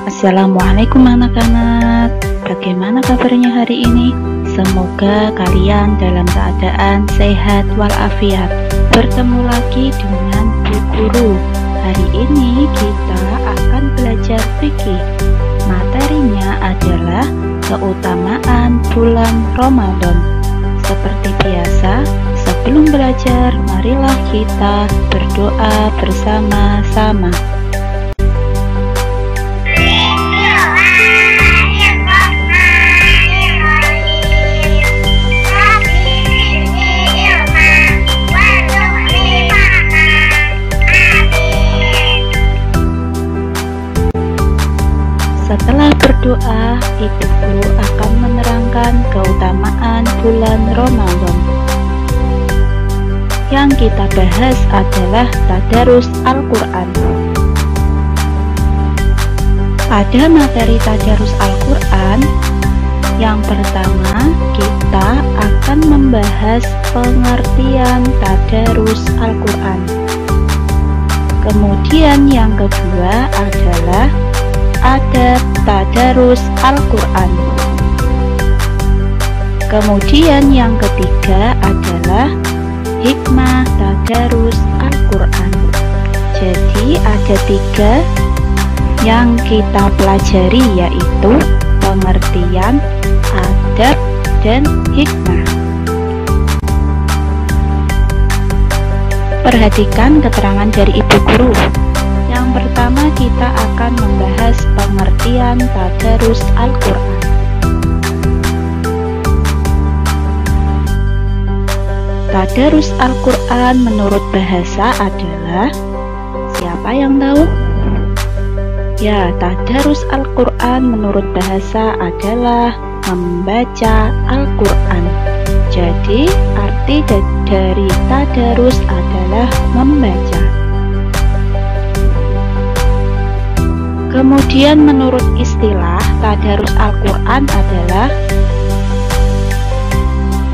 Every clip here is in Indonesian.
Assalamualaikum anak-anak. Bagaimana kabarnya hari ini? Semoga kalian dalam keadaan sehat walafiat. Bertemu lagi dengan Bu Guru. Hari ini kita akan belajar fikih. Materinya adalah keutamaan bulan Ramadan. Seperti biasa, sebelum belajar, marilah kita berdoa bersama-sama. Setelah berdoa, Ibu Guru akan menerangkan keutamaan bulan Ramadan. Yang kita bahas adalah tadarus Al-Quran. Pada materi tadarus Al-Quran, yang pertama kita akan membahas pengertian tadarus Al-Quran. Kemudian yang kedua adalah adab tadarus Al-Quran. Kemudian yang ketiga adalah hikmah tadarus Al-Quran. Jadi ada 3 yang kita pelajari, yaitu pengertian, adab, dan hikmah. Perhatikan keterangan dari Ibu Guru. Yang pertama kita akan membahas pengertian tadarus Al-Quran. Tadarus Al-Quran menurut bahasa adalah, siapa yang tahu? Ya, tadarus Al-Quran menurut bahasa adalah membaca Al-Quran. Jadi arti dari tadarus adalah membaca. Kemudian menurut istilah, tadarus Al-Quran adalah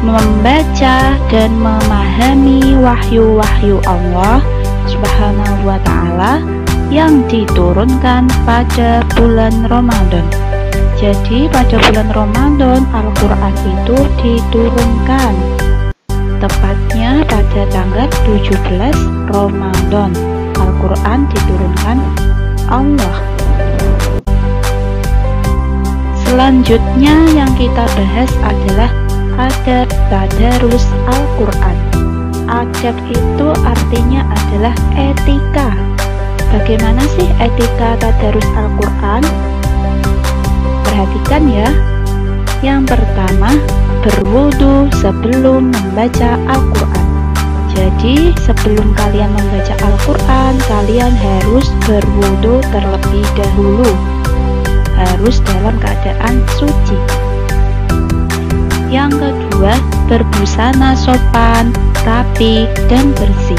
membaca dan memahami wahyu-wahyu Allah Subhanahu wa Ta'ala yang diturunkan pada bulan Ramadan. Jadi pada bulan Ramadan Al-Quran itu diturunkan, tepatnya pada tanggal 17 Ramadan Al-Quran diturunkan Allah. Selanjutnya yang kita bahas adalah adab tadarus Al-Quran. Adab itu artinya adalah etika. Bagaimana sih etika tadarus Al-Quran? Perhatikan ya. Yang pertama, berwudu sebelum membaca Al-Quran. Jadi sebelum kalian membaca Al-Quran, kalian harus berwudu terlebih dahulu. Harus dalam keadaan suci. Yang kedua, berbusana sopan, rapi, dan bersih.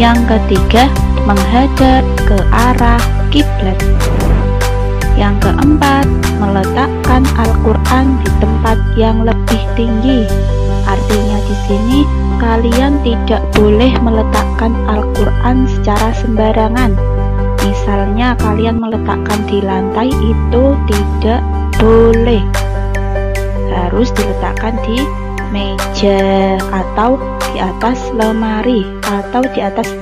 Yang ketiga, menghadap ke arah kiblat. Yang keempat, meletakkan Al-Quran di tempat yang lebih tinggi. Artinya di sini kalian tidak boleh meletakkan Al-Quran secara sembarangan. Misalnya kalian meletakkan di lantai, itu tidak boleh. Harus diletakkan di meja atau di atas lemari atau di atas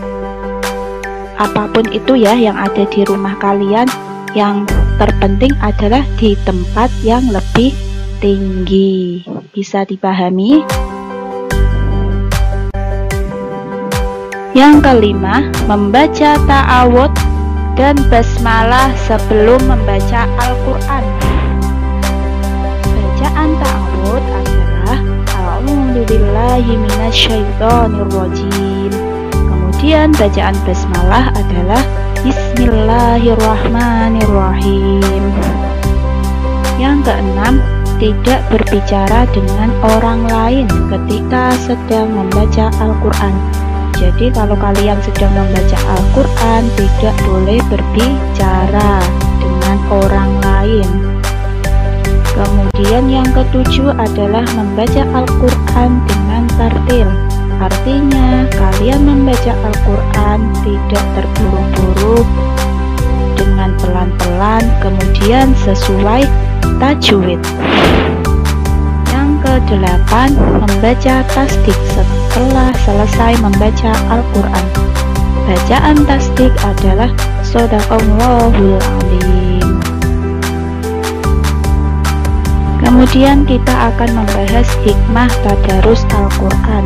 apapun itu ya yang ada di rumah kalian. Yang terpenting adalah di tempat yang lebih tinggi. Bisa dipahami? Yang kelima, membaca ta'awud dan basmalah sebelum membaca Al-Quran. Bacaan ta'awud adalah a'udzubillahi minasyaitonirrajim. Kemudian bacaan basmalah adalah Bismillahirrahmanirrahim. Yang keenam, tidak berbicara dengan orang lain ketika sedang membaca Al-Quran. Jadi kalau kalian sedang membaca Al-Quran, tidak boleh berbicara dengan orang lain. Kemudian yang ketujuh adalah membaca Al-Quran dengan tartil. Artinya kalian membaca Al-Quran tidak terburu-buru dengan pelan-pelan, kemudian sesuai tajwid. Yang kedelapan, membaca tasdik setelah selesai membaca Al-Quran. Bacaan tasdik adalah Shadaqallahul Adzim. Kemudian kita akan membahas hikmah tadarus Al-Quran.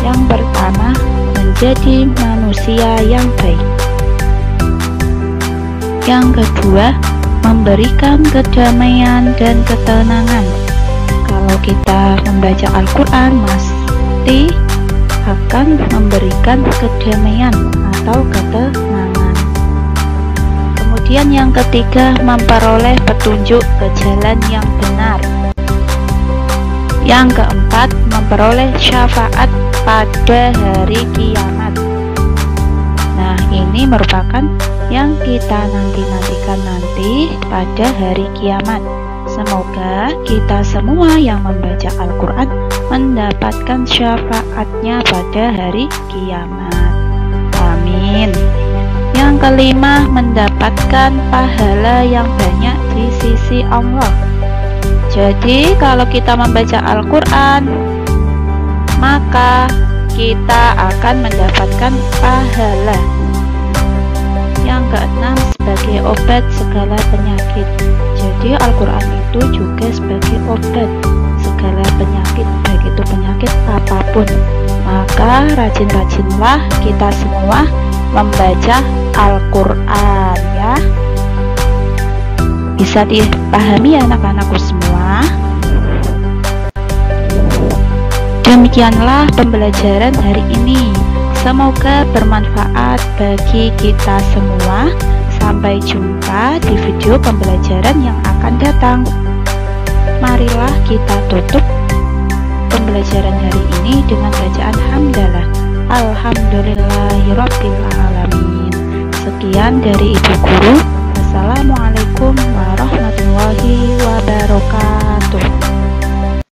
Yang pertama, menjadi manusia yang baik. Yang kedua, memberikan kedamaian dan ketenangan. Kalau kita membaca Al-Quran, pasti akan memberikan kedamaian atau ketenangan. Kemudian yang ketiga, memperoleh petunjuk ke jalan yang benar. Yang keempat, memperoleh syafaat pada hari kiamat. Nah, ini merupakan yang kita nantikan nanti pada hari kiamat. Semoga kita semua yang membaca Al-Quran mendapatkan syafaatnya pada hari kiamat. Amin. Yang kelima, mendapatkan pahala yang banyak di sisi Allah. Jadi kalau kita membaca Al-Quran, maka kita akan mendapatkan pahala. Yang keenam, sebagai obat segala penyakit. Jadi Al-Quran itu juga sebagai obat segala penyakit, baik itu penyakit apapun. Maka rajin-rajinlah kita semua membaca Al-Quran ya. Bisa dipahami anak-anakku semua? Demikianlah pembelajaran hari ini. Semoga bermanfaat bagi kita semua. Sampai jumpa di video pembelajaran yang akan datang. Marilah kita tutup pembelajaran hari ini dengan bacaan hamdalah. Alhamdulillahirabbil alamin. Sekian dari Ibu Guru. Assalamualaikum warahmatullahi wabarakatuh.